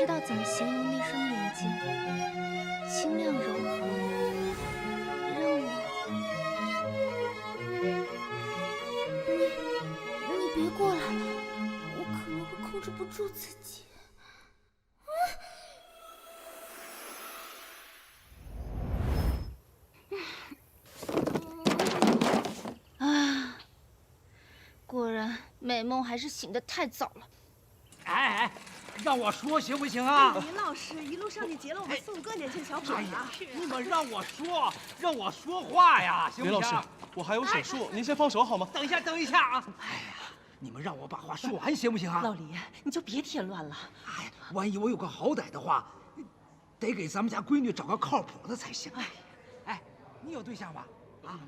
知道怎么形容那双眼睛，清亮柔和，让我……你别过来，我可能会控制不住自己。啊，果然美梦还是醒得太早了。哎，让我说行不行啊？林老师一路上去劫了我们4、5个年轻小伙子啊！你们让我说话呀，行不行？林老师，我还有手术，您先放手好吗？等一下啊！哎呀，你们让我把话说完行不行啊？老李，你就别添乱了。哎，万一我有个好歹的话，得给咱们家闺女找个靠谱的才行。哎，你有对象吧？啊，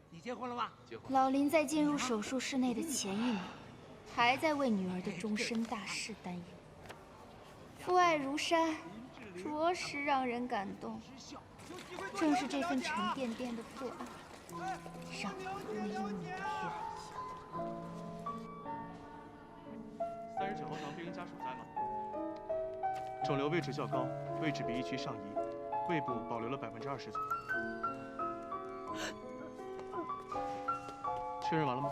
你结婚了吗？结婚。老林在进入手术室内的前1秒，还在为女儿的终身大事担忧。父爱如山，着实让人感动。正是这份沉甸甸的父爱，让我为你愿意。39号床病人家属在吗？肿瘤位置较高，位置比预期上移，胃部保留了20%左右。确认完了吗？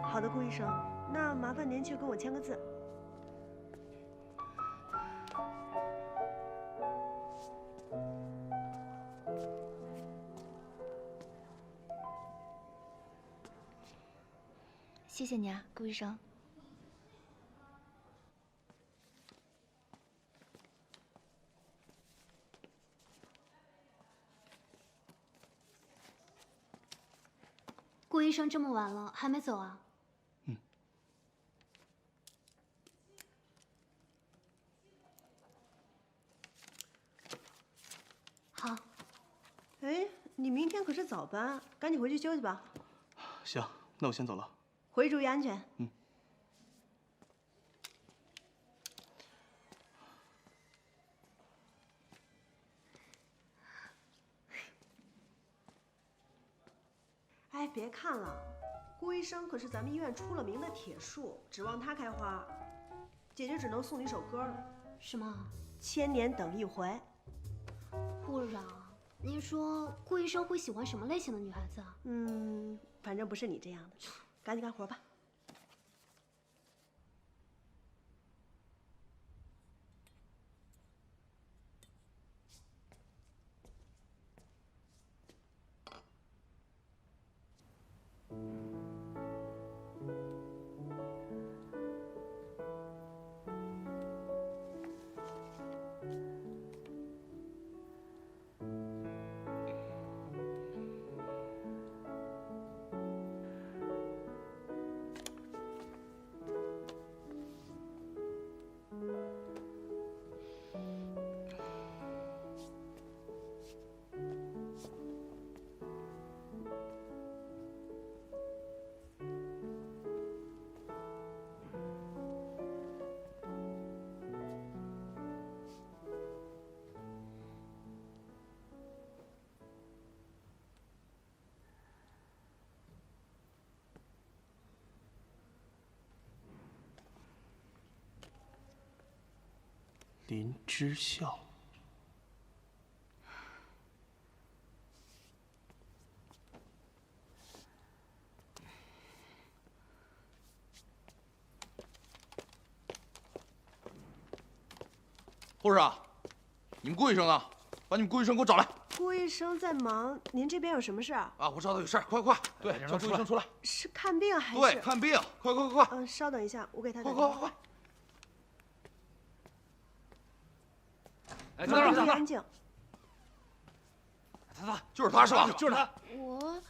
好的，顾医生，那麻烦您去跟我签个字。谢谢你啊，顾医生。顾医生这么晚了还没走啊？好。哎，你明天可是早班，赶紧回去休息吧。行，那我先走了。回去注意安全。哎，别看了，顾医生可是咱们医院出了名的铁树，指望他开花，姐姐只能送你首歌了。什么？千年等一回。顾长，您说顾医生会喜欢什么类型的女孩子啊？反正不是你这样的。赶紧干活吧。林之孝。护士啊，你们顾医生呢？把你们顾医生给我找来。顾医生在忙，您这边有什么事啊？啊，我知道他有事儿，快！对，叫顾医生出来。是看病还是？对，看病，快！稍等一下，我给他打电话。快！哎，注意安静。他，就是他是吧？就是他。我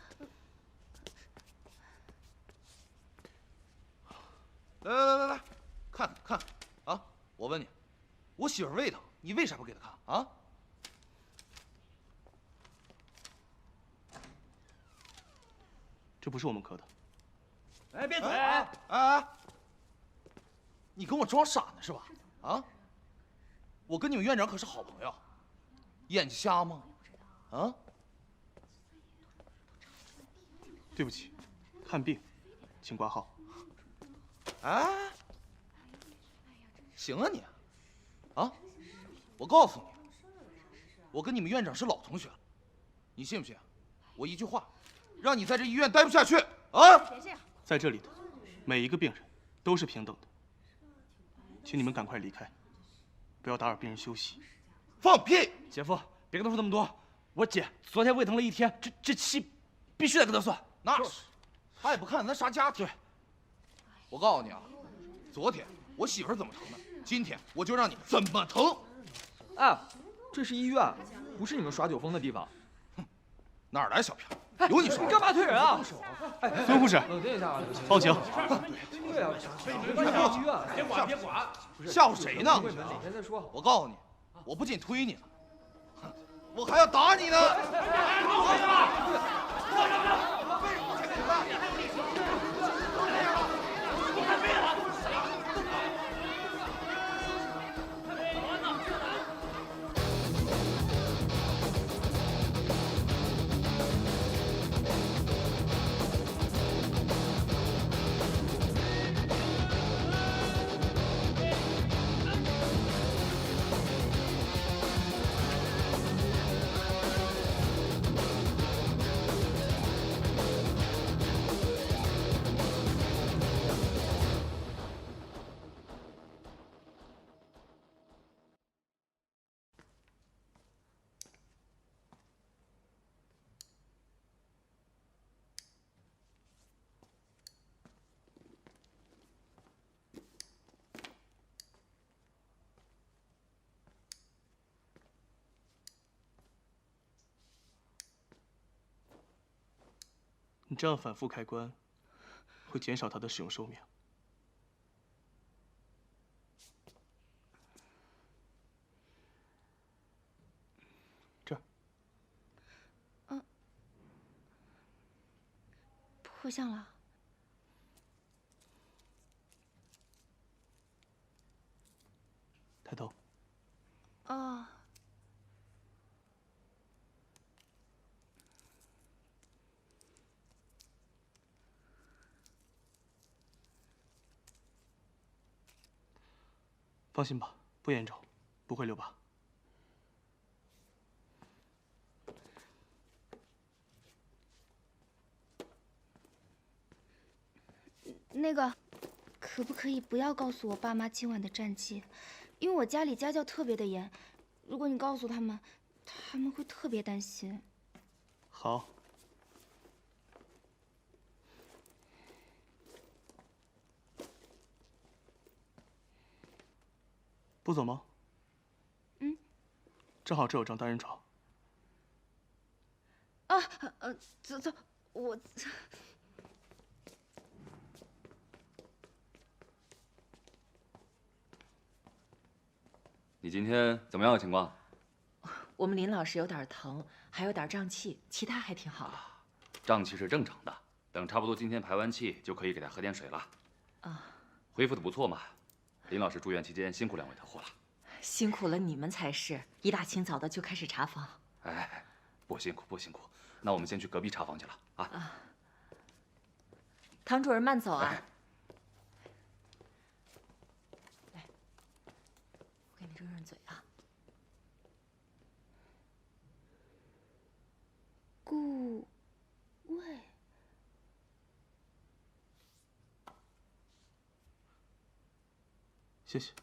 来，看啊！我问你，我媳妇胃疼，你为啥不给她看啊？这不是我们科的。哎，别走！哎！你跟我装傻呢是吧？啊！我跟你们院长可是好朋友，眼睛瞎吗？啊！对不起，看病，请挂号。哎，行啊你，啊，我告诉你，我跟你们院长是老同学了，你信不信？我一句话，让你在这医院待不下去啊！在这里的每一个病人都是平等的，请你们赶快离开，不要打扰病人休息。放屁！姐夫，别跟他说那么多。我姐昨天胃疼了一天，这气必须得跟他算。那是，他也不看咱啥家庭。我告诉你啊，昨天我媳妇怎么疼的，今天我就让你怎么疼。哎，这是医院，不是你们耍酒疯的地方。哼，哪儿来小屁孩？有你说？你干嘛推人啊？孙护士，冷静一下啊！报警。对呀，医院，别管，吓唬谁呢？哪天再说。我告诉你，我不仅推你了，哼，我还要打你呢！你这样反复开关，会减少它的使用寿命。这儿。破相了。抬头。哦。放心吧，不严重，不会留疤。那个，可不可以不要告诉我爸妈今晚的战绩？因为我家里家教特别的严，如果你告诉他们，他们会特别担心。好。不走吗？嗯。正好这有张单人床。啊，走，我。你今天怎么样情况？我们林老师有点疼，还有点胀气，其他还挺好的。胀气是正常的，等差不多今天排完气就可以给他喝点水了。啊，恢复的不错嘛。林老师住院期间辛苦两位特护了。辛苦了你们才是，一大清早的就开始查房。哎，不辛苦不辛苦。那我们先去隔壁查房去了啊。啊，唐主任慢走啊。哎 我给你润润嘴啊。顾魏，谢谢。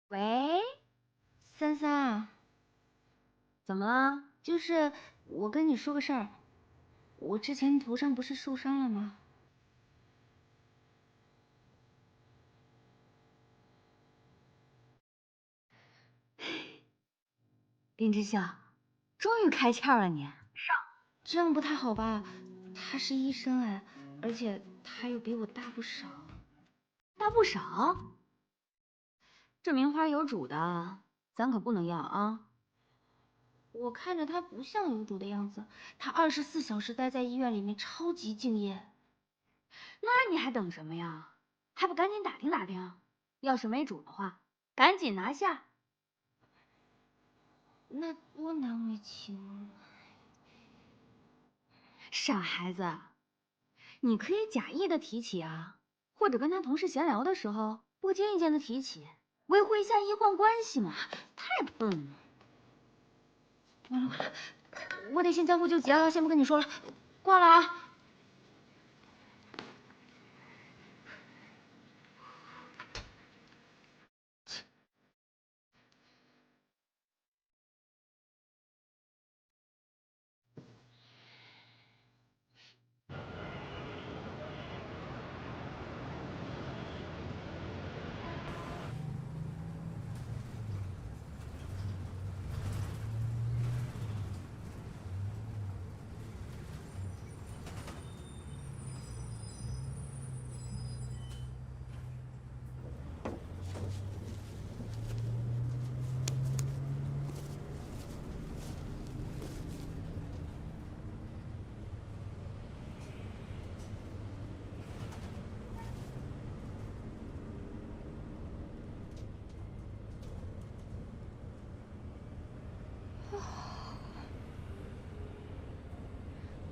喂，三三，怎么了？就是我跟你说个事儿，我之前头上不是受伤了吗？林之孝，终于开窍了你。这样不太好吧？他是医生哎，而且他又比我大不少。大不少。这名花有主的，咱可不能要啊。我看着他不像有主的样子，他24小时待在医院里面，超级敬业。那你还等什么呀？还不赶紧打听打听？要是没主的话，赶紧拿下。那多难为情。傻孩子，你可以假意的提起啊，或者跟他同事闲聊的时候，不经意间的提起，维护一下医患关系嘛。太笨了。完了完了，我得先交付救急啊，先不跟你说了，挂了啊。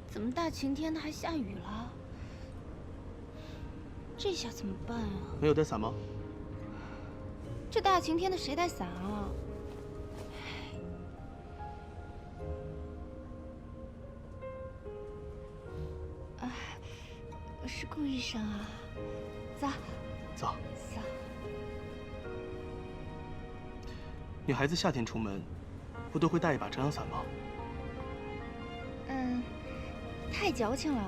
怎么大晴天的还下雨了？这下怎么办啊？没有带伞吗？这大晴天的谁带伞啊？啊，是顾医生啊，走，走。走。女孩子夏天出门，不都会带一把遮阳伞吗？太矫情了，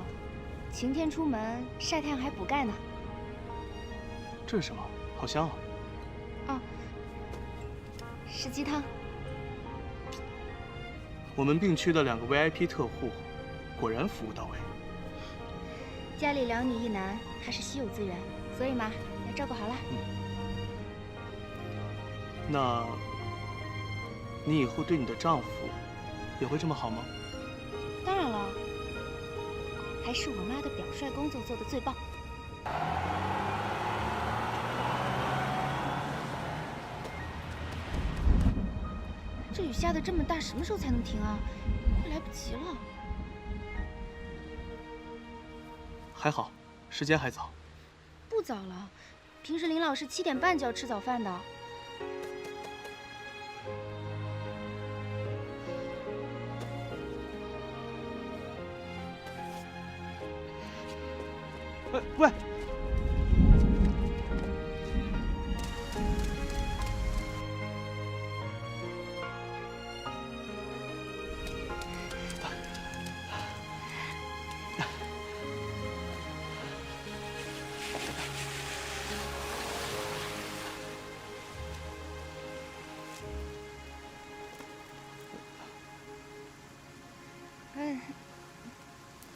晴天出门晒太阳还补钙呢。这是什么？好香啊！哦，是鸡汤。我们病区的2个 VIP 特护，果然服务到位。家里2女1男，还是稀有资源，所以嘛，要照顾好了。那，你以后对你的丈夫也会这么好吗？当然了，还是我妈的表率工作做得最棒。这雨下得这么大，什么时候才能停啊？快来不及了。还好，时间还早。不早了，平时林老师7点半就要吃早饭的。喂！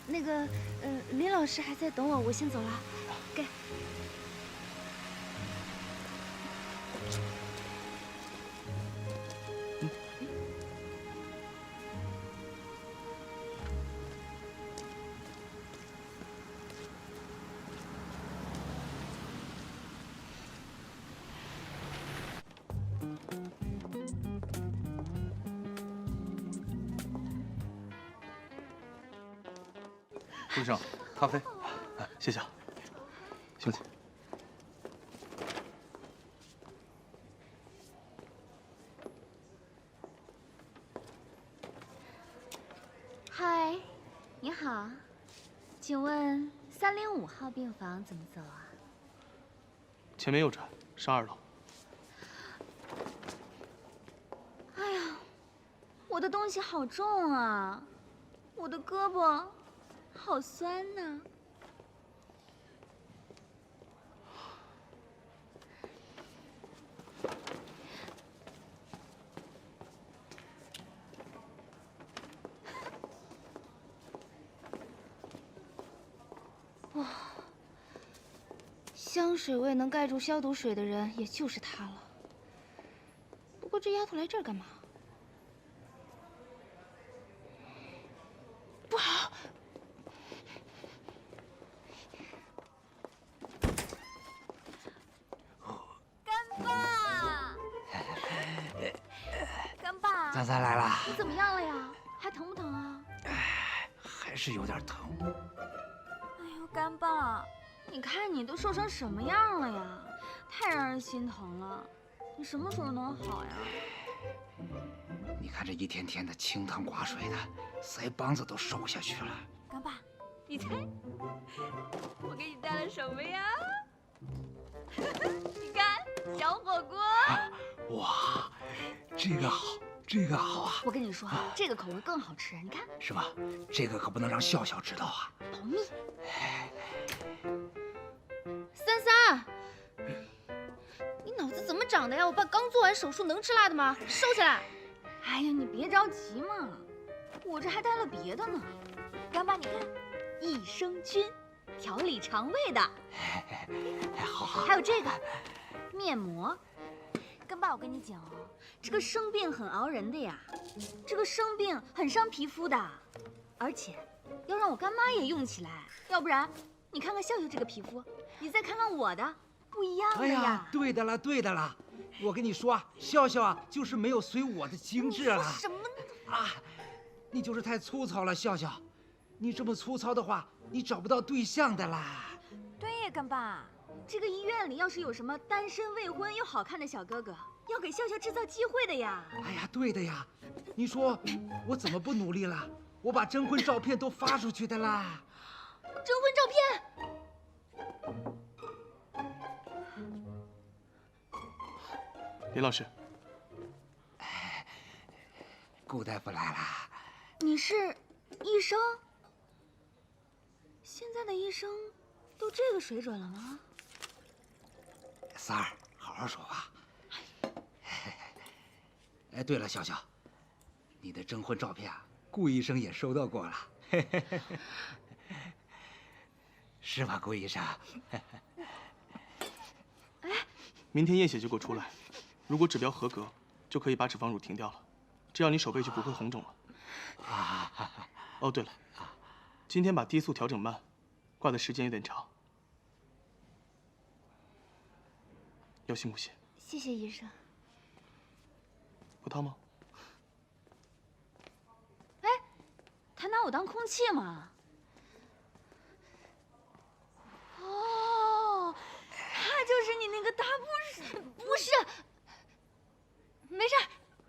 那个，林老师还在等我，我先走了。给。顾医生，咖啡。谢谢啊，兄弟。嗨，你好，请问305号病房怎么走啊？前面右转，上2楼。哎呀，我的东西好重啊，我的胳膊好酸呐。香水味能盖住消毒水的人，也就是她了。不过这丫头来这儿干嘛？不好！干爸，干爸，咱仨来了。你怎么样了呀？还疼不疼啊？还是有点疼。哎呦，干爸，你看你都瘦成什么样了呀？太让人心疼了。你什么时候能好呀？你看这一天天的清汤寡水的，腮帮子都瘦下去了。干爸，你猜，我给你带了什么呀？你看，小火锅。哇，这个好，这个好啊！我跟你说，这个口味更好吃。你看，是吧？这个可不能让笑笑知道啊。保密。三三，你脑子怎么长的呀？我爸刚做完手术，能吃辣的吗？收起来！哎呀，你别着急嘛，我这还带了别的呢。干爸，你看，益生菌，调理肠胃的。好好。还有这个面膜。干爸，我跟你讲哦，这个生病很熬人的呀，这个生病很伤皮肤的，而且要让我干妈也用起来，要不然你看看笑笑这个皮肤，你再看看我的，不一样的呀。哎呀，对的了，对的了。我跟你说啊，笑笑啊，就是没有随我的精致了。什么啊？你就是太粗糙了，笑笑。你这么粗糙的话，你找不到对象的啦。对呀，干爸，这个医院里要是有什么单身未婚又好看的小哥哥，要给笑笑制造机会的呀。哎呀，对的呀。你说我怎么不努力了？我把征婚照片都发出去的啦。征婚照片。林老师，顾大夫来了。你是医生？现在的医生都这个水准了吗？三儿，好好说话。哎，对了，笑笑，你的征婚照片啊，顾医生也收到过了，是吧，顾医生？明天验血结果出来，如果指标合格，就可以把脂肪乳停掉了，这样你手背就不会红肿了。哦，对了，今天把低速调整慢，挂的时间有点长，要信不信？谢谢医生。不烫吗？哎，他拿我当空气吗？哦，他就是你那个大不是？不是，没事，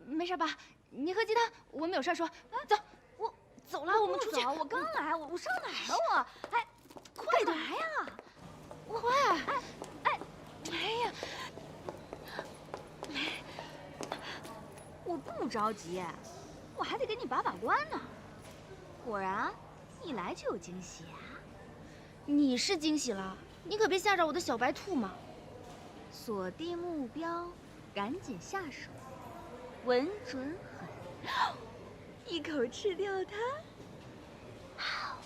没事，爸，你喝鸡汤，我们有事说。走，我走了，我们出去。我刚来，我上哪儿了我？哎，快来呀！快！哎呀！我不着急，我还得给你把关呢。果然，一来就有惊喜啊！你是惊喜了，你可别吓着我的小白兔嘛。锁定目标，赶紧下手，稳准狠，一口吃掉它。好。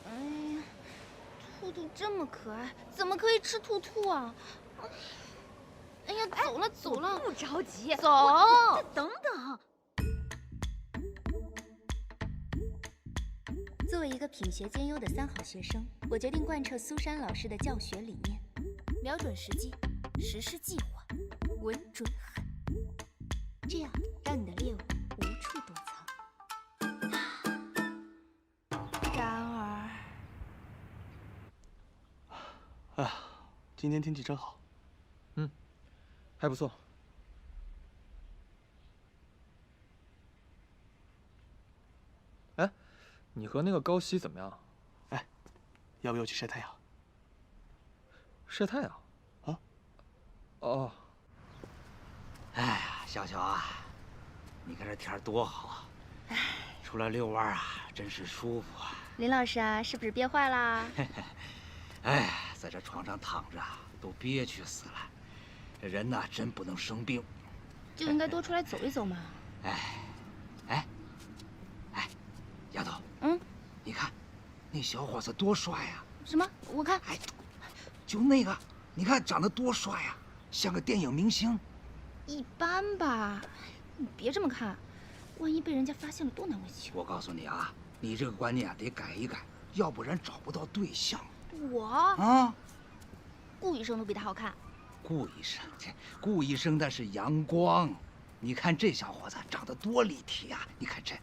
哎呀，兔兔这么可爱，怎么可以吃兔兔啊？哎呀，走了走了，不着急，走。等等。作为一个品学兼优的3好学生，我决定贯彻苏珊老师的教学理念，瞄准时机，实施计划，稳准狠，这样让你的猎物无处躲藏。然而，哎呀，今天天气真好。还不错。哎，你和那个高希怎么样？哎，要不要去晒太阳？晒太阳？啊？哦。哎呀，笑笑啊，你看这天儿多好啊！出来遛弯啊，真是舒服啊。林老师啊，是不是憋坏啦？哎呀，在这床上躺着都憋屈死了。这人呐，真不能生病，就应该多出来走一走嘛。哎，丫头，你看，那小伙子多帅呀！什么？我看，哎，就那个，你看长得多帅呀，像个电影明星。一般吧，你别这么看，万一被人家发现了，多难为情。我告诉你啊，你这个观念得改一改，要不然找不到对象。我啊，顾医生都比他好看。顾医生，顾医生那是阳光。你看这小伙子长得多立体啊！你看这，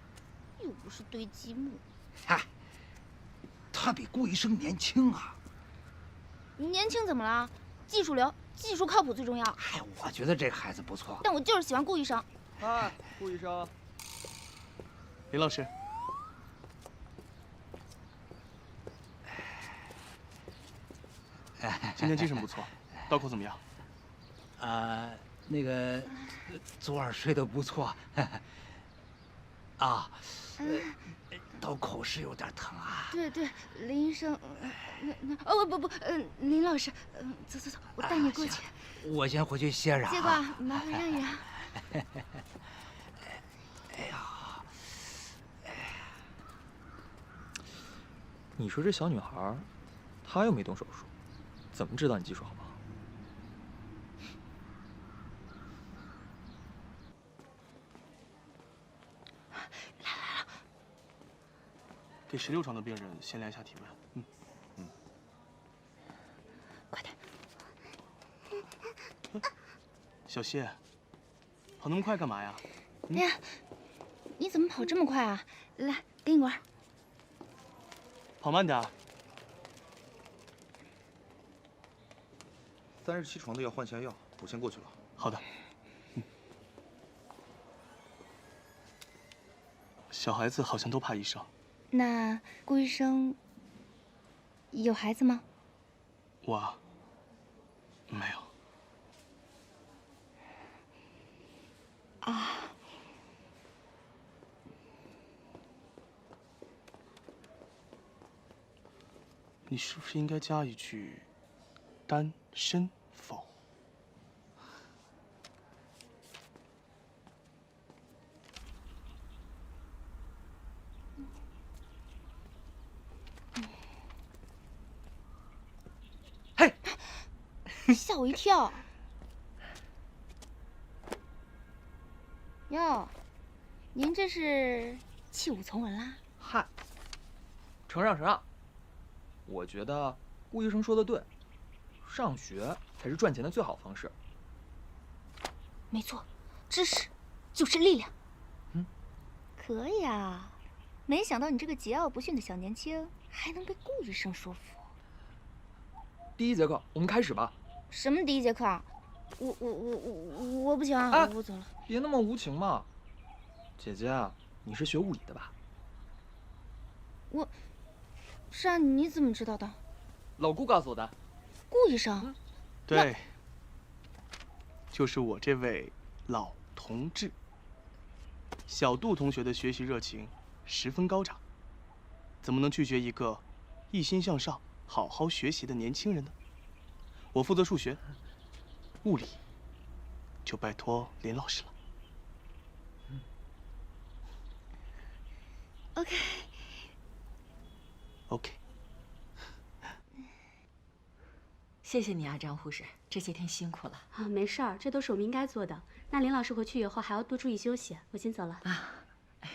又不是堆积木。嗨，他比顾医生年轻啊。年轻怎么了？技术流，技术靠谱最重要。哎，我觉得这个孩子不错。但我就是喜欢顾医生。嗨，顾医生。林老师。今天精神不错，刀口怎么样？那个，昨晚睡得不错。啊，刀口是有点疼啊。对对，林医生，不，林老师，走，我带你过去。我先回去歇着啊。接挂，麻烦让一让。哎呀，你说这小女孩，她又没动手术，怎么知道你技术好不好？来了。给16床的病人先量一下体温。快点。小谢，跑那么快干嘛呀？哎呀，你怎么跑这么快啊？来，给你玩。跑慢点。 37床的要换下药，我先过去了。好的。小孩子好像都怕医生。那顾医生有孩子吗？我没有。啊。你是不是应该加一句“单身否”？嘿，吓我一跳！哟，您这是弃武从文啦？嗨，承让。我觉得顾医生说的对，上学才是赚钱的最好方式。没错，知识就是力量。可以啊，没想到你这个桀骜不驯的小年轻还能被顾医生说服。第1节课，我们开始吧。什么第1节课啊？我不行啊，哎，我走了。别那么无情嘛。姐姐，你是学物理的吧？是啊，你怎么知道的？老顾告诉我的。顾医生？对，就是我这位老同志。小杜同学的学习热情十分高涨，怎么能拒绝一个一心向上、好好学习的年轻人呢？我负责数学，物理就拜托林老师了。OK。谢谢你啊，张护士，这些天辛苦了啊。没事儿，这都是我们应该做的。那林老师回去以后还要多注意休息，我先走了啊。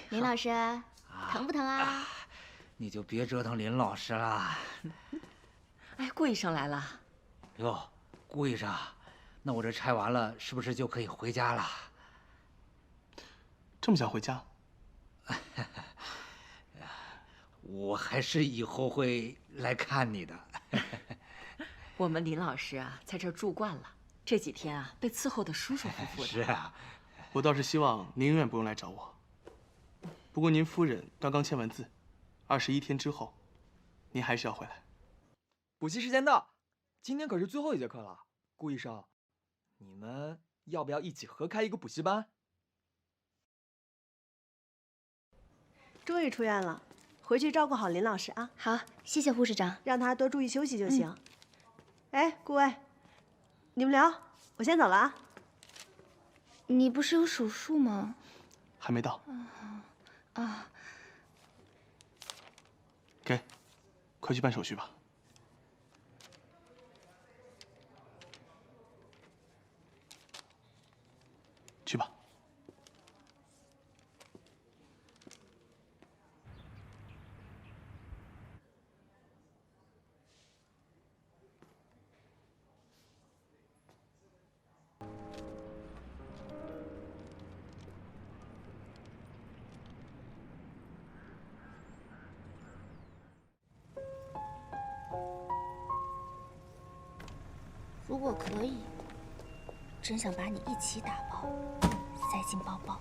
林老师，疼不疼啊？你就别折腾林老师了。哎，顾医生来了。哟，顾医生，那我这拆完了，是不是就可以回家了？这么想回家？我还是以后会来看你的。我们林老师啊，在这儿住惯了，这几天啊，被伺候的舒舒服服的。是啊，我倒是希望您永远不用来找我。不过您夫人刚刚签完字，21天之后，您还是要回来。补习时间到，今天可是最后1节课了。顾医生，你们要不要一起合开一个补习班？终于出院了，回去照顾好林老师啊。好，谢谢护士长，让他多注意休息就行。哎，顾魏，你们聊，我先走了啊。你不是有手术吗？还没到。啊。给。快去办手续吧。去吧。如果可以，真想把你一起打包，塞进包包。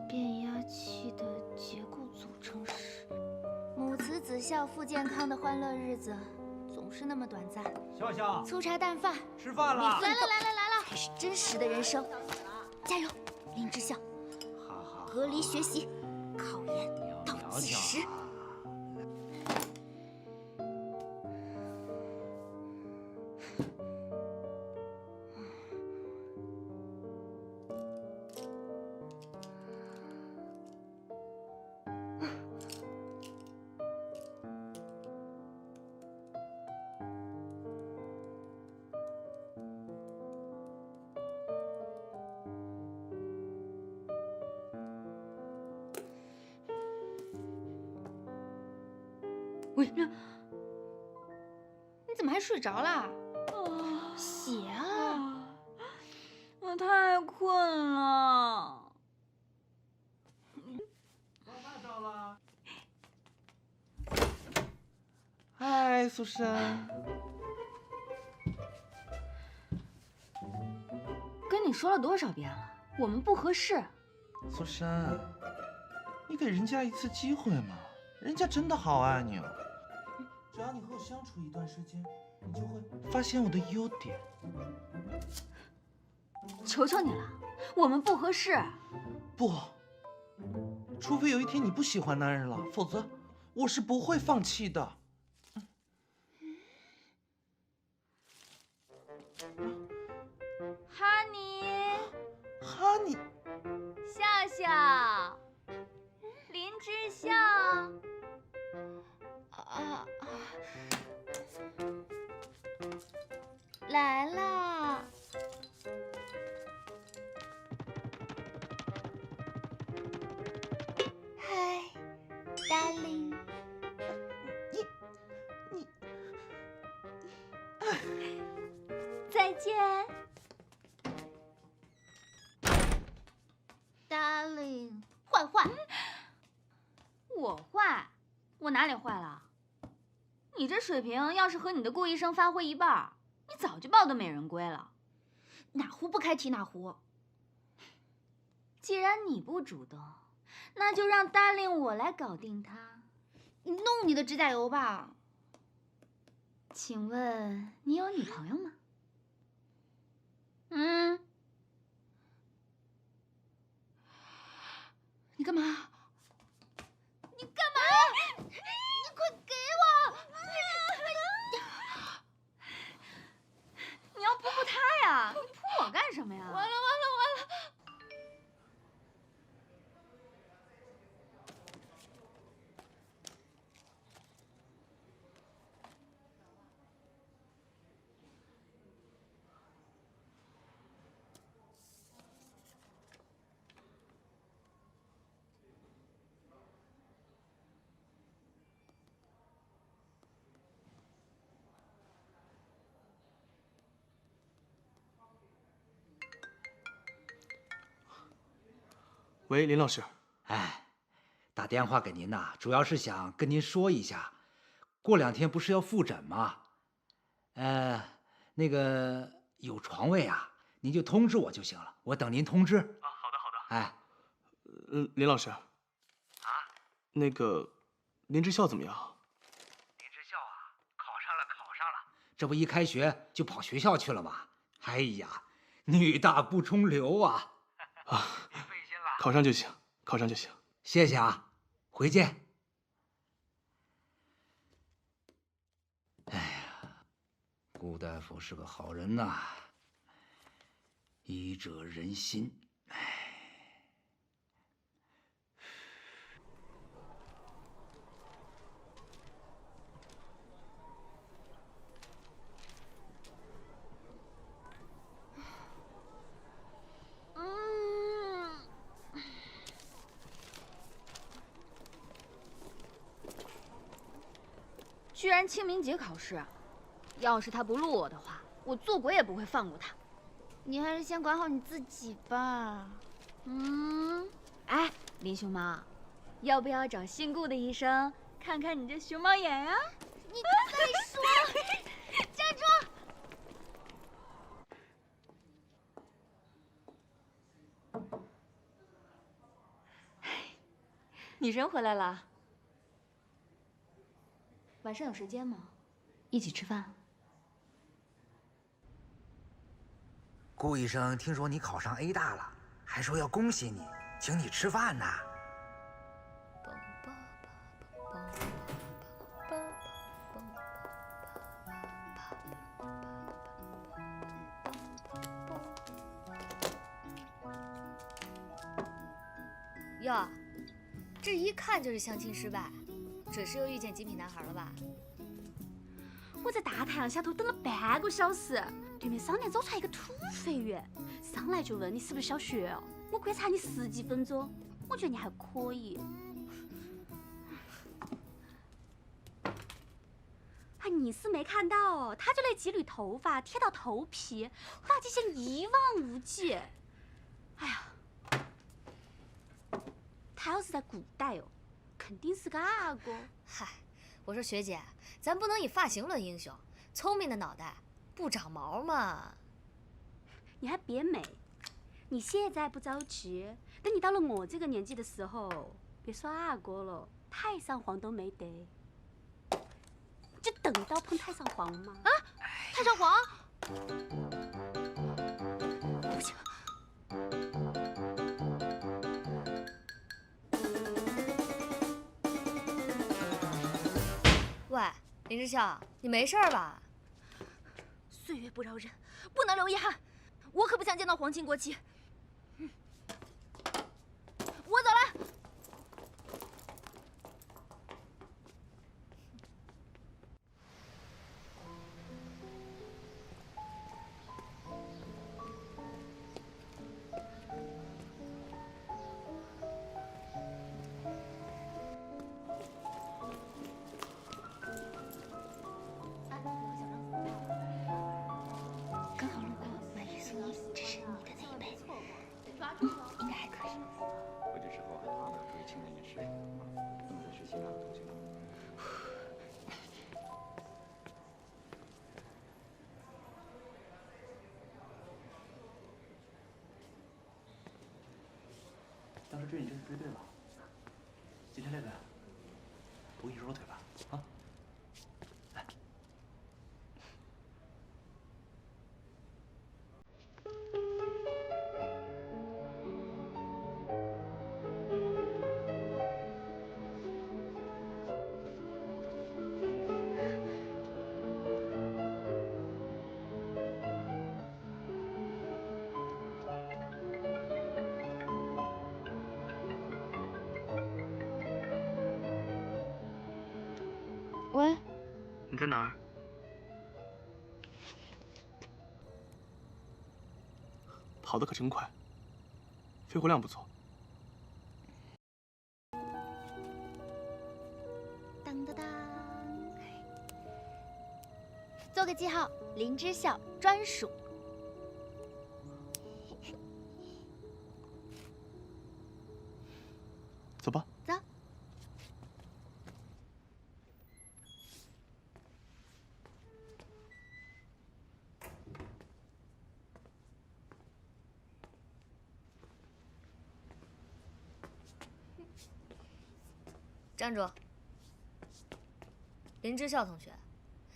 变压器的结构组成是母慈子孝、父健康的欢乐日子，总是那么短暂。笑笑，粗茶淡饭，吃饭了。来了才是真实的人生。加油，林之孝！好，隔离学习，考研倒计时。喂，你怎么还睡着啦？写啊！我太困了。早饭到了。嗨，苏珊。跟你说了多少遍了，我们不合适。苏珊，你给人家一次机会嘛，人家真的好爱你哦。只要你和我相处一段时间，你就会发现我的优点。求求你了，我们不合适。不，除非有一天你不喜欢男人了，否则我是不会放弃的。哈尼，哈尼，笑笑，林之孝。来啦！嗨 ，darling。再见 ，darling。坏。我坏？我哪里坏了？你这水平要是和你的顾医生发挥一半，你早就抱得美人归了。哪壶不开提哪壶。既然你不主动，那就让darling我来搞定他。你弄你的指甲油吧。请问你有女朋友吗？你干嘛？你干嘛？你快给我！你要扑他呀！你扑我干什么呀？完了！喂，林老师。哎，打电话给您呐，主要是想跟您说一下，过2天不是要复诊吗？那个有床位啊，您就通知我就行了，我等您通知。啊，好的。哎，林老师。啊？那个林之孝怎么样？林之孝啊，考上了，这不一开学就跑学校去了吗？哎呀，女大不中留啊！啊，考上就行，考上就行。谢谢啊，回见。哎呀，顾大夫是个好人呐，医者仁心。居然清明节考试，要是他不录我的话，我做鬼也不会放过他。你还是先管好你自己吧。哎，林熊猫，要不要找新雇的医生看看你这熊猫眼啊？你再说，站住！女神回来了。晚上有时间吗？一起吃饭。顾医生听说你考上 A 大了，还说要恭喜你，请你吃饭呢。哟，这一看就是相亲失败。准是又遇见极品男孩了吧？我在大太阳下头等了半个小时，对面商店走出来一个土肥圆，上来就问你是不是小雪哦。我观察你10几分钟，我觉得你还可以。哎，你是没看到哦，他就那几缕头发贴到头皮，发际线一望无际。哎呀，他要是在古代哦。肯定是个阿哥。嗨，我说学姐，咱不能以发型论英雄，聪明的脑袋不长毛嘛。你还别美，你现在不着急，等你到了我这个年纪的时候，别说阿哥了，太上皇都没得，就等到碰太上皇嘛。啊，太上皇？不行。喂，林之孝，你没事吧？岁月不饶人，不能留遗憾。我可不想见到皇亲国戚。我走了。当时追你真是追对了，今天累不累？不给你揉揉腿吧，啊？来。喂，你在哪儿？跑得可真快，肺活量不错。当当当，做个记号，林之孝专属。走吧。走。站住！林之孝同学，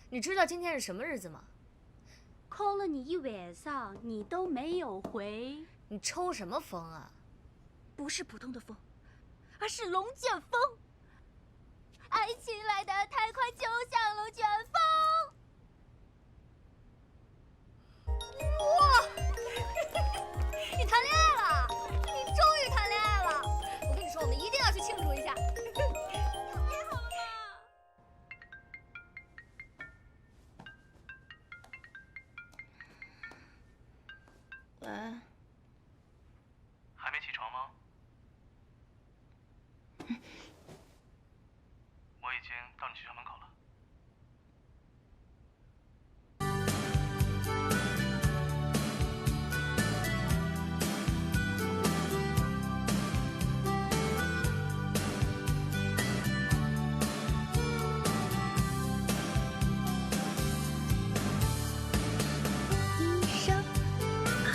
你知道今天是什么日子吗call 了你一晚上，你都没有回。你抽什么风啊？不是普通的风，而是龙卷风。爱情来得太快，就像龙卷风。哇！你谈恋爱了！你终于谈恋爱了！我跟你说，我们一定要去庆祝一下。准备好了吗？喂。还没起床吗？我已经到你学校门口了。医生啊，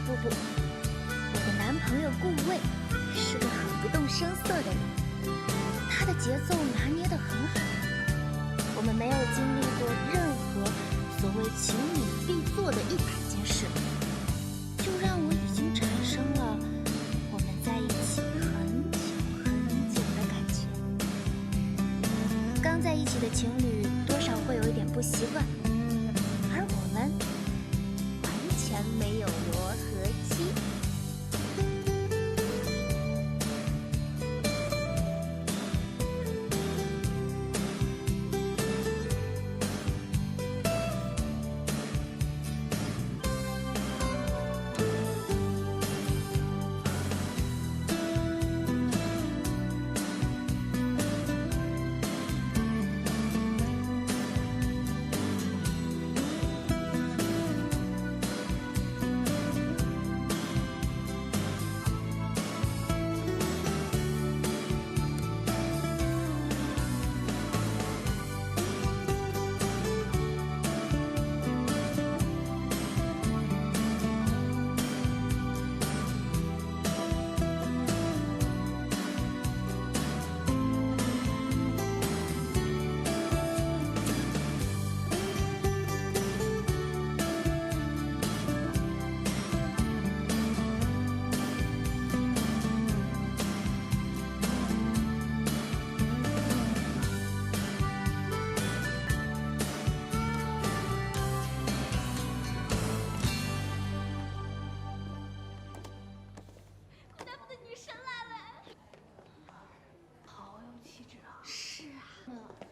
不，我的男朋友顾魏是个很不动声色的人，他的节奏拿捏得很好。我们没有经历过任何所谓情侣必做的100件事，就让我已经产生了我们在一起很久很久的感觉。刚在一起的情侣多少会有一点不习惯，而我们完全没有磨合期。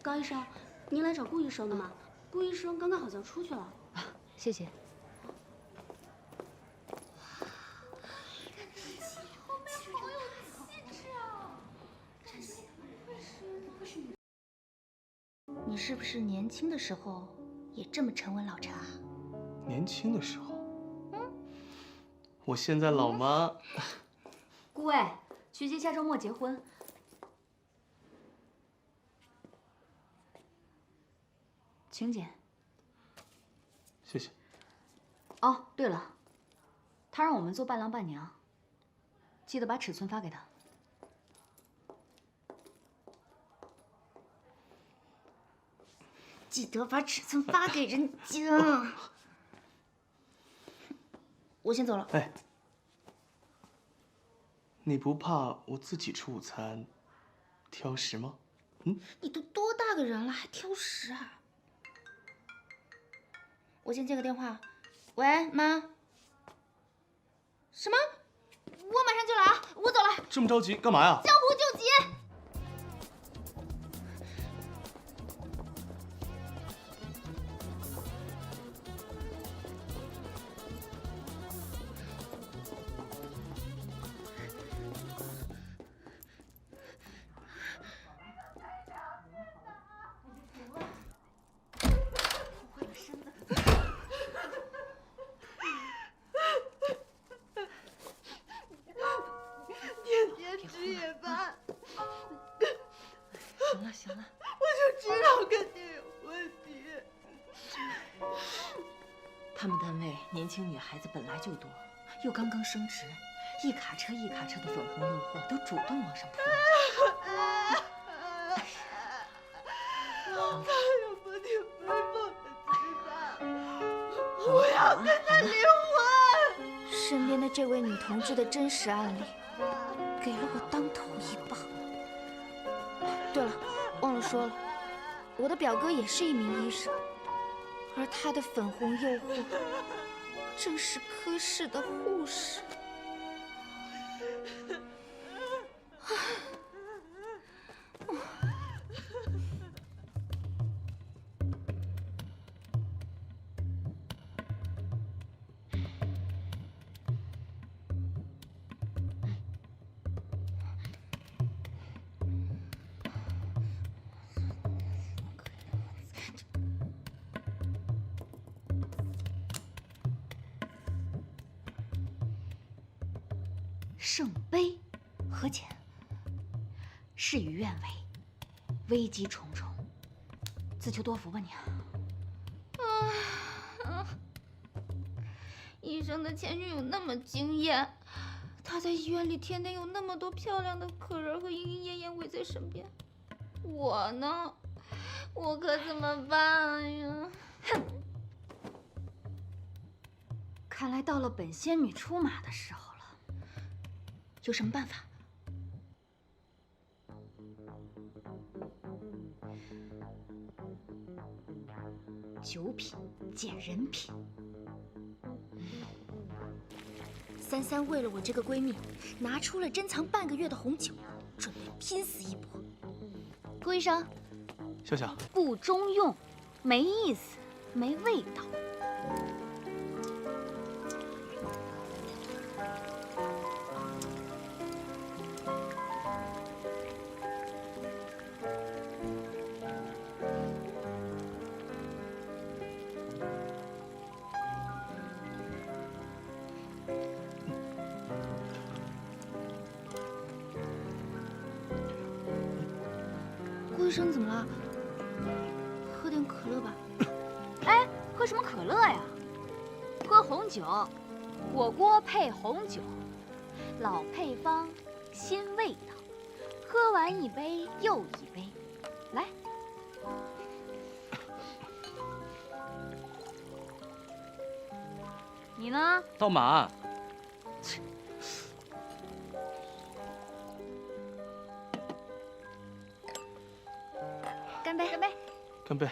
高医生，您来找顾医生的吗？顾医生刚刚好像出去了。谢谢。你是不是年轻的时候也这么沉稳老成啊？年轻的时候，我现在老吗？顾魏，徐杰下周末结婚。请柬。谢谢。哦，对了，他让我们做伴郎伴娘，记得把尺寸发给他。记得把尺寸发给人家。我先走了。哎，你不怕我自己吃午餐挑食吗？你都多大个人了，还挑食啊？我先接个电话。喂，妈。什么？我马上就来啊！我走了。这么着急干嘛呀？江湖救急。吃也罢。行了行了，我就知道跟你有问题。他们单位年轻女孩子本来就多，又刚刚升职，一卡车一卡车的粉红诱惑都主动往上扑。老爸又不听吩咐。跟他离婚。身边的这位女同志的真实案例，给了我当头一棒。对了，忘了说了，我的表哥也是一名医生，而他的粉红诱惑，正是科室的护士。圣杯，何解？事与愿违，危机重重，自求多福吧你。医生的前女友那么惊艳，他在医院里天天有那么多漂亮的客人和莺莺燕燕围在身边，我呢，我可怎么办呀？哼！看来到了本仙女出马的时候了，有什么办法？酒品见人品。三三为了我这个闺蜜，拿出了珍藏半个月的红酒，准备拼死一搏。顾医生，笑笑，不中用，没意思，没味道。顾医生怎么了？喝点可乐吧。哎，喝什么可乐呀？喝红酒，火锅配红酒，老配方，新味道。喝完一杯又一杯，来。你呢？倒满。干杯！干杯！干杯！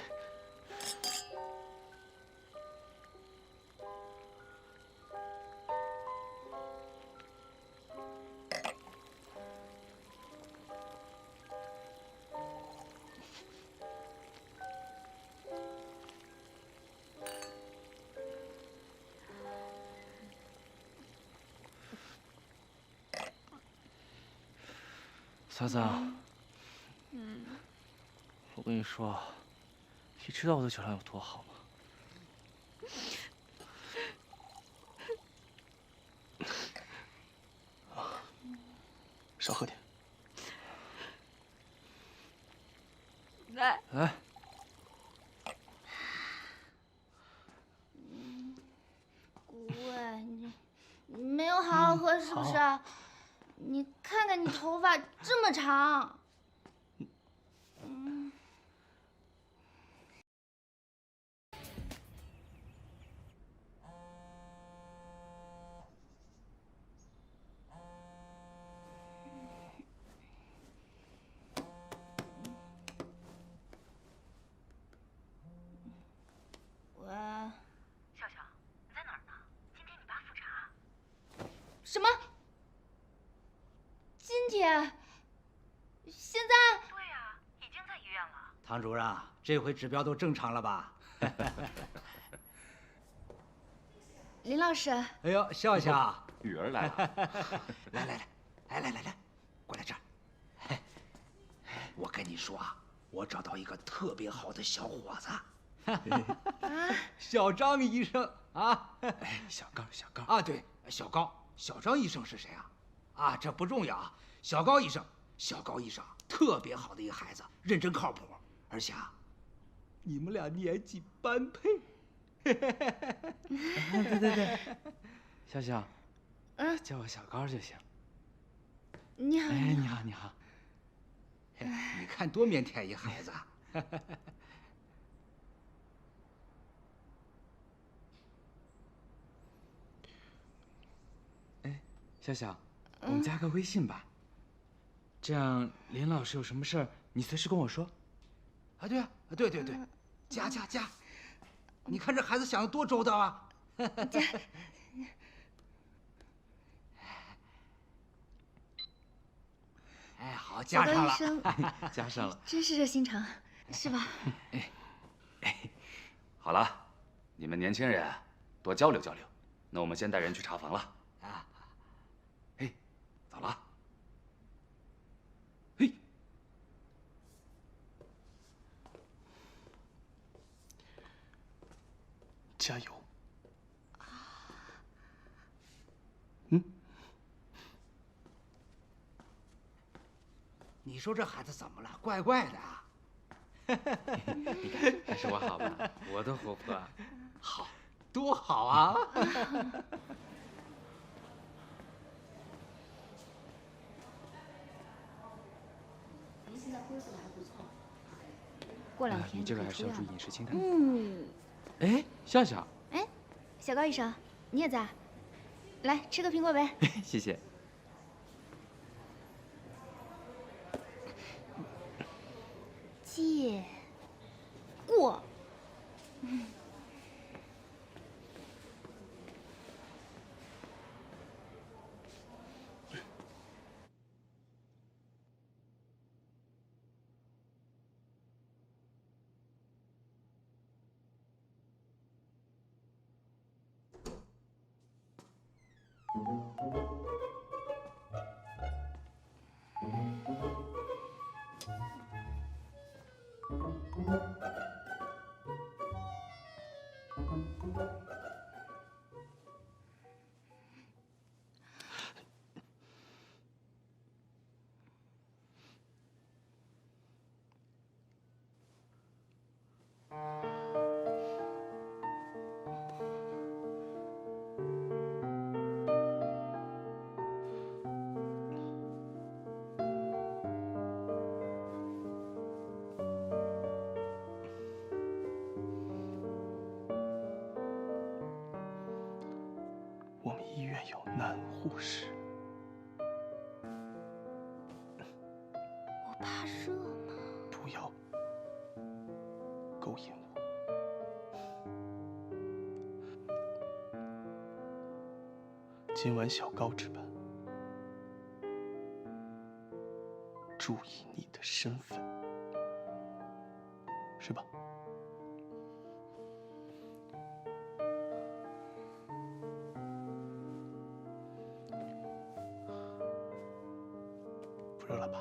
嫂子，我跟你说，你知道我的酒量有多好吗？少喝点。来，来。顾问，你没有好好喝是不是？你看看你头发这么长。笑笑，你在哪儿呢？今天你爸复查。什么？今天？现在？对呀，已经在医院了。唐主任，这回指标都正常了吧？林老师。哎呦，笑笑，雨儿来了。来，过来这儿。我跟你说啊，我找到一个特别好的小伙子。小张医生啊，小高啊，对，小高，小张医生是谁啊？啊，这不重要啊。小高医生特别好的一个孩子，认真靠谱，而且啊，你们俩年纪般配。对，笑笑，叫我小高就行。你好。哎，你好。你看多腼腆一孩子。笑笑，我们加个微信吧，这样林老师有什么事儿，你随时跟我说。啊，对啊，对，加！你看这孩子想的多周到啊！加。哎，好，加上了。医生，加上了，真是热心肠，是吧？好了，你们年轻人多交流交流。那我们先带人去查房了。啊，哎，走了。嘿，加油！你说这孩子怎么了？怪怪的啊！你看，还是我好吧？我多活泼啊！好，多好啊！您现在恢复的还不错，过2天你这个还是要注意饮食清淡的。哎，笑笑。哎，小高医生，你也在？来吃个苹果呗。谢谢。借过。我们医院有男护士。我怕热吗？不要勾引我。今晚小高值班，注意你的身份，是吧？不热了吧？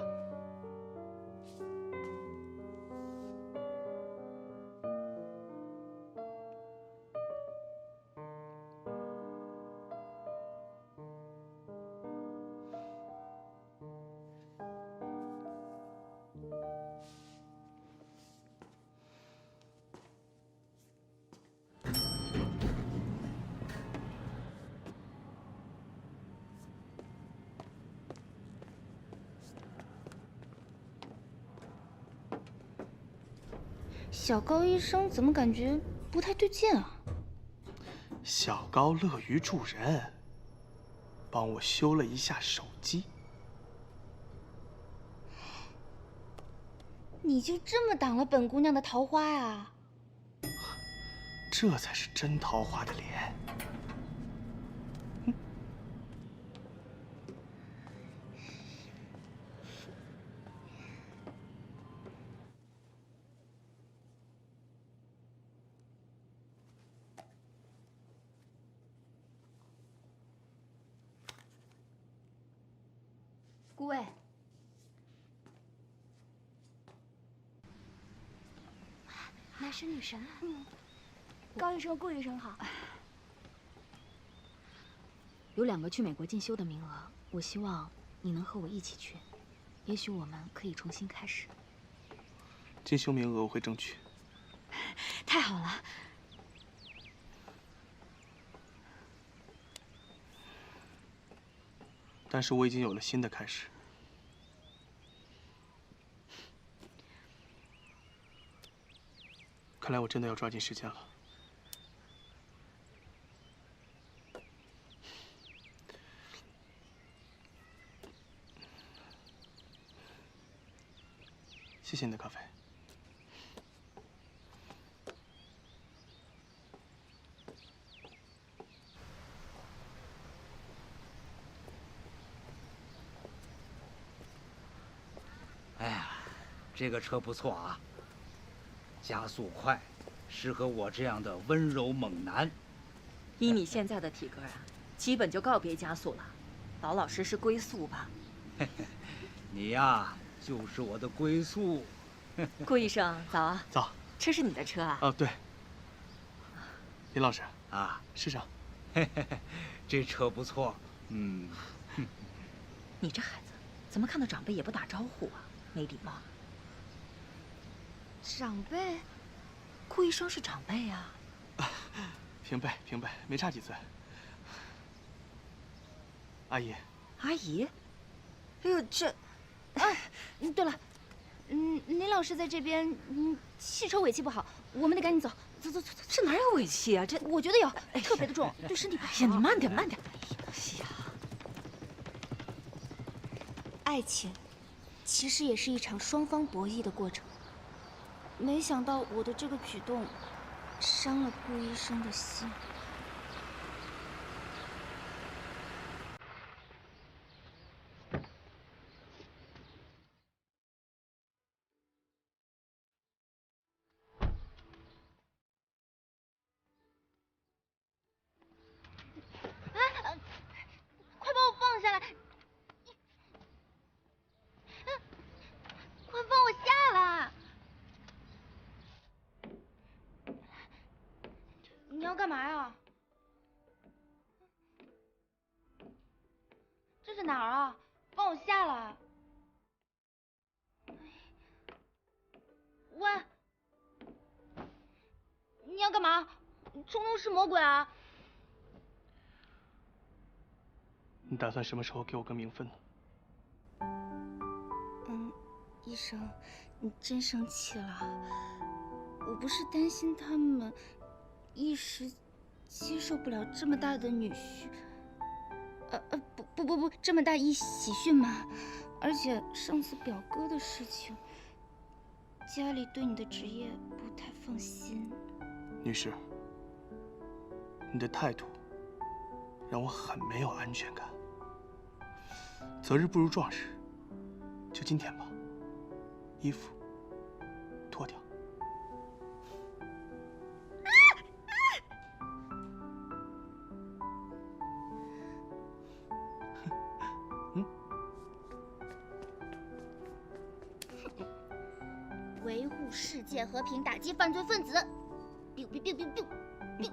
小高医生怎么感觉不太对劲啊？小高乐于助人，帮我修了一下手机。你就这么挡了本姑娘的桃花呀？这才是真桃花的脸。顾魏，男神女神。高医生、顾医生好。有2个去美国进修的名额，我希望你能和我一起去，也许我们可以重新开始。进修名额我会争取。太好了。但是我已经有了新的开始。看来我真的要抓紧时间了。谢谢你的咖啡。哎呀，这个车不错啊，加速快，适合我这样的温柔猛男。依你现在的体格啊，基本就告别加速了，老老实实龟速吧。你呀，就是我的归宿。顾医生，早啊！早。这是你的车啊？哦，对。林老师啊，试上。这车不错。你这孩子，怎么看到长辈也不打招呼啊？没礼貌。长辈？顾医生是长辈呀。平辈，没差几岁。阿姨。阿姨？哎呦，这……对了，林老师在这边，汽车尾气不好，我们得赶紧走。走，这哪有尾气啊？这我觉得有，特别的重，对身体不好。哎呀，你慢点。哎呀，爱情，其实也是一场双方博弈的过程。没想到我的这个举动，伤了顾医生的心。快把我放下来！快放我下来！你要干嘛呀？这是哪儿啊？放我下来！喂，你要干嘛？冲动是魔鬼啊！你打算什么时候给我个名分呢？医生，你真生气了？我不是担心他们一时接受不了这么大的女婿，不，这么大一喜讯嘛。而且上次表哥的事情，家里对你的职业不太放心。女士，你的态度让我很没有安全感。择日不如撞日，就今天吧，衣服脱掉。维护世界和平，打击犯罪分子。biu biu biu biu biu biu。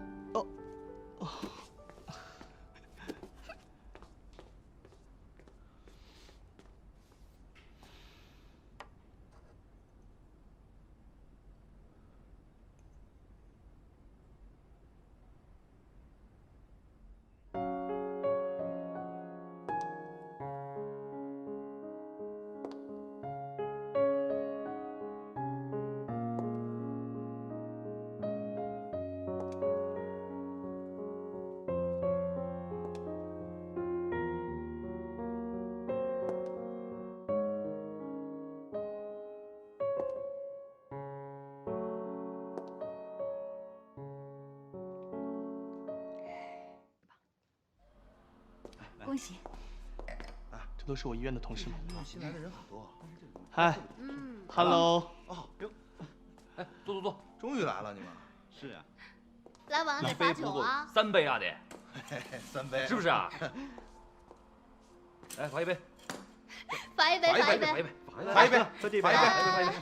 恭喜！这都是我医院的同事们。新来的人很多。嗨，Hello。哦，哟，哎，坐，终于来了，你们。是啊。来晚了得罚酒啊。 3杯啊得。 3杯。是不是啊？来，罚一杯。罚一杯。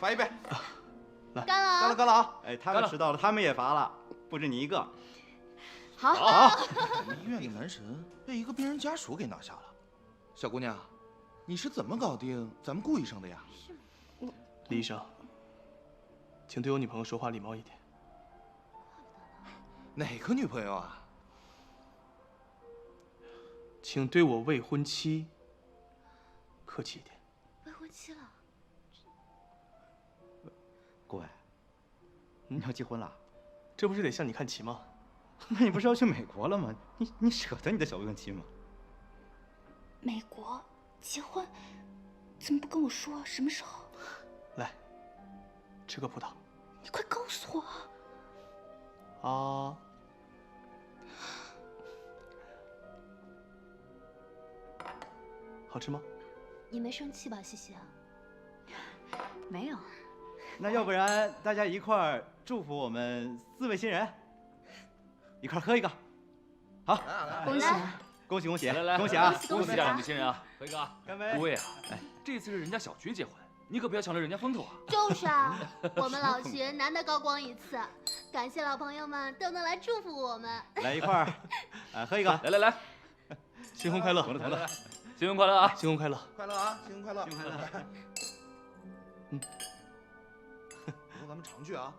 罚一杯。来，干了啊！哎，他们迟到了，他们也罚了，不止你一个。好。我们医院的男神被一个病人家属给拿下了。小姑娘，你是怎么搞定咱们顾医生的呀？李医生，请对我女朋友说话礼貌一点。哪个女朋友啊？请对我未婚妻客气一点。未婚妻了？顾伟，你要结婚了？这不是得向你看齐吗？那你不是要去美国了吗？你舍得你的小未婚妻吗？美国结婚，怎么不跟我说？什么时候？来，吃个葡萄。你快告诉我。啊。好吃吗？你没生气吧，西西？没有。那要不然大家一块儿祝福我们4位新人，一块儿喝一个。好，恭喜！恭喜恭喜！来，恭喜啊！恭喜2对新人啊！喝一个啊！干杯！顾魏啊，这次是人家小菊结婚，你可不要抢了人家风头啊！就是啊，我们老徐难得高光一次，感谢老朋友们都能来祝福我们。来一块儿，喝一个！来，新婚快乐！同乐！新婚快乐啊！新婚快乐！快乐啊！新婚快乐！新婚快乐！以后咱们常聚啊！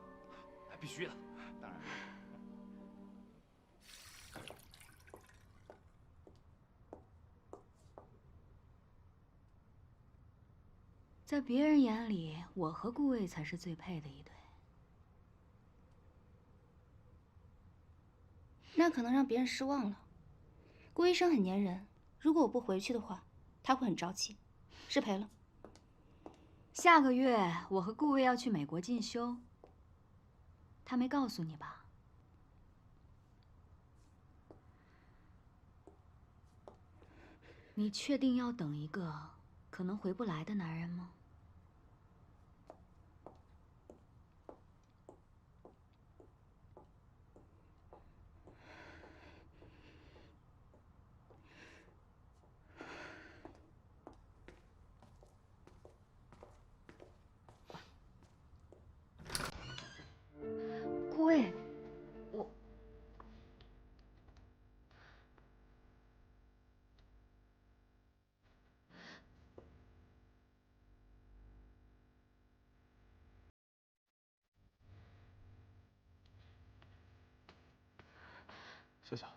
必须的，当然。在别人眼里，我和顾魏才是最配的一对。那可能让别人失望了。顾医生很粘人，如果我不回去的话，他会很着急，失陪了。下个月我和顾魏要去美国进修，他没告诉你吧？你确定要等一个可能回不来的男人吗？顾魏，我。笑笑，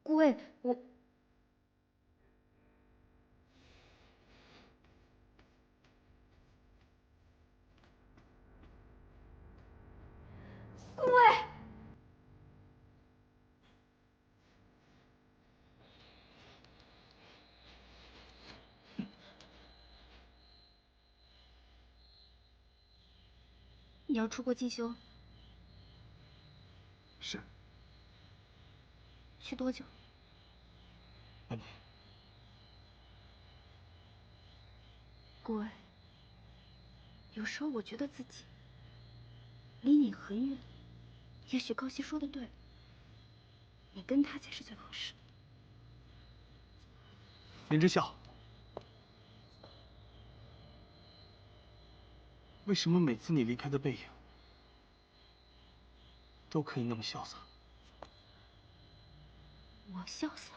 顾魏，我。顾魏，你要出国进修？是。去多久半年。顾魏，有时候我觉得自己离你很远。也许高希说的对，你跟他才是最合适的。林之孝，为什么每次你离开的背影都可以那么潇洒？我潇洒？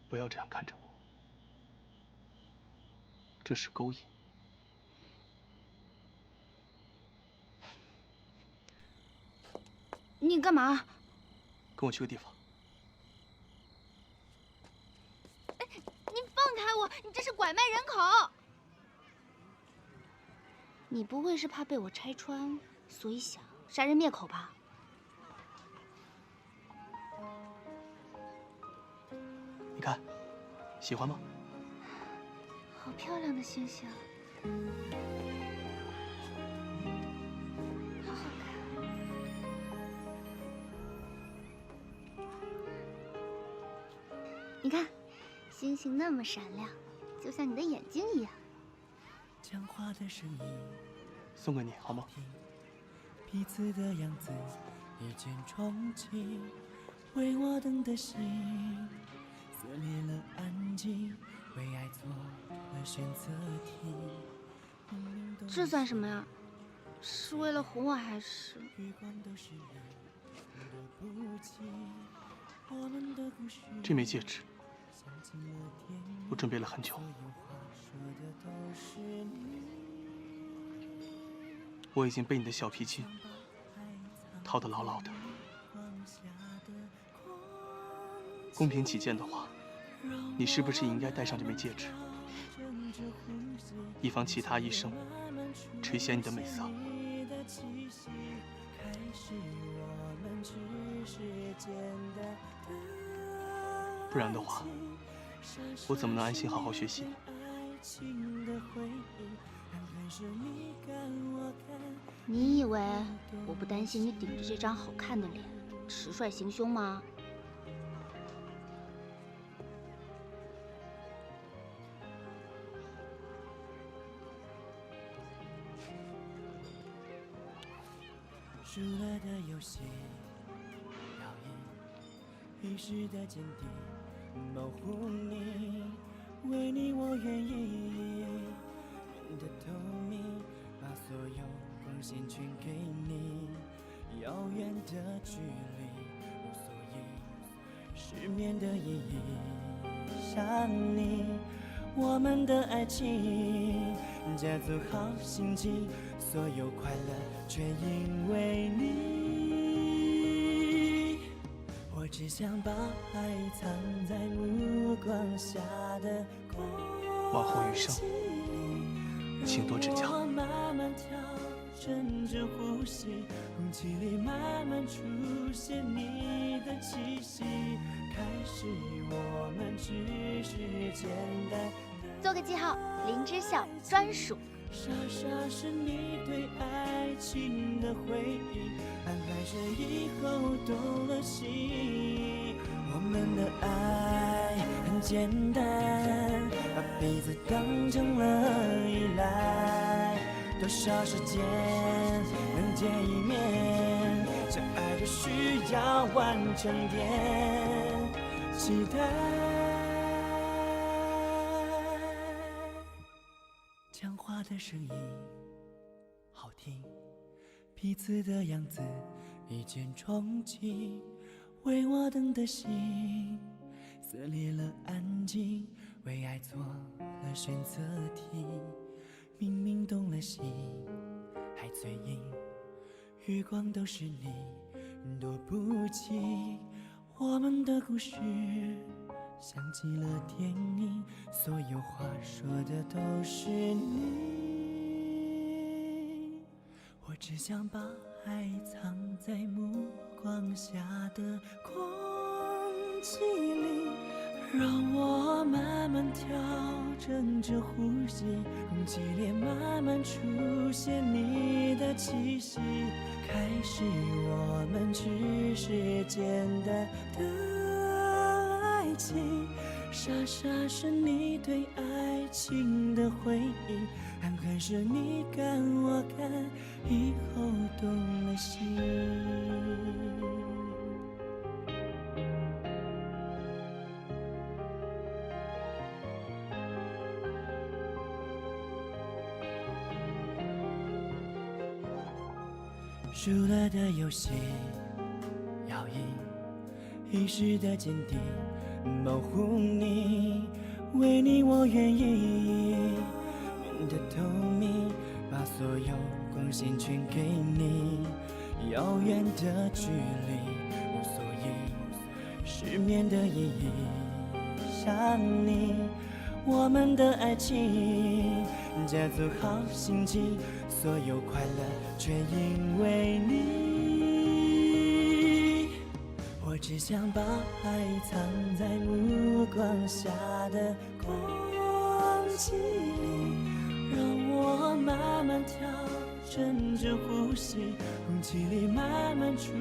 不要这样看着我，这是勾引。你干嘛？跟我去个地方。哎，你放开我！你这是拐卖人口！你不会是怕被我拆穿，所以想杀人灭口吧？你看，喜欢吗？好漂亮的星星。你看，星星那么闪亮，就像你的眼睛一样。送给你好吗？彼此的样子一见钟情，为我等的心撕裂了安静，为爱做了选择题。这算什么呀？是为了哄我还是？这枚戒指，我准备了很久。我已经被你的小脾气套得牢牢的。公平起见的话，你是不是应该戴上这枚戒指，以防其他医生垂涎你的美色？不然的话，我怎么能安心好好学习？你以为我不担心你顶着这张好看的脸，直率行凶吗？输了的游戏，表演一时的坚定，保护你，为你我愿意，变得透明，把所有贡献全给你。遥远的距离无所以，失眠的意义，想你，我们的爱情，加足好心情，所有快乐全因为你。我只想把爱藏在目光下的光往后余生，请多指教。慢慢调整着呼吸，空气里慢慢出现你的气息。开始我们只是简单做个记号，林之校专属。傻傻是你对爱情的回忆，安海深以后动了心。我们的爱很简单，把彼此当成了依赖。多少时间能见一面？相爱就需要完整点期待。讲话的声音好听，彼此的样子一见钟情，为我等的心撕裂了安静，为爱做了选择题。明明动了心，还嘴硬，余光都是你，躲不起我们的故事。像极了电影，所有话说的都是你。我只想把爱藏在目光下的空气里，让我慢慢调整着呼吸，空气里慢慢出现你的气息。开始我们只是简单的爱情，傻傻是你对爱情的回忆，暗含是你看我看，以后动了心。输了的游戏，要赢一时的坚定，保护你，为你我愿意，变得透明，把所有光线全给你。遥远的距离无所以，失眠的意义，想你，我们的爱情，加足好心情，所有快乐全因为你。我只想把爱藏在目光下的空气里，让我慢慢调真正呼吸，空气里慢慢出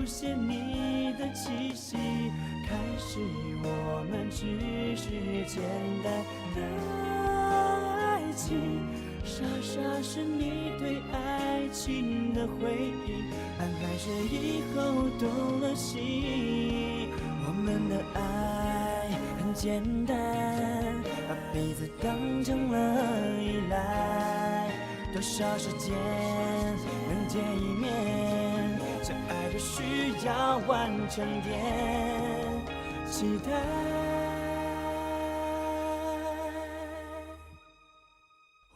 现你的气息。开始我们只是简单的爱情，傻傻是你对爱情的回忆，但还是以后动了心。我们的爱很简单，把彼此当成了依赖，多少时间能见一面？相爱就需要完成点期待。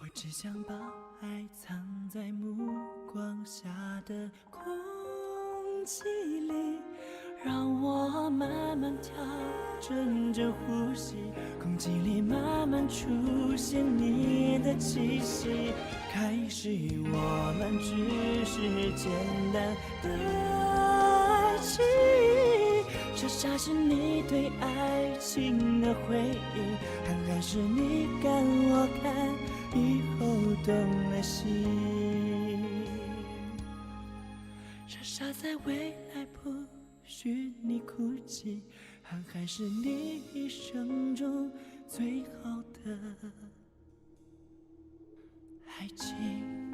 我只想把爱藏在目光下的空气里，让我慢慢调整着呼吸，空气里慢慢出现你的气息。开始我们只是简单的爱情，傻傻是你对爱情的回忆，看海是你看我看，以后动了心。傻傻在未来不许你哭泣，看海是你一生中最好的爱情。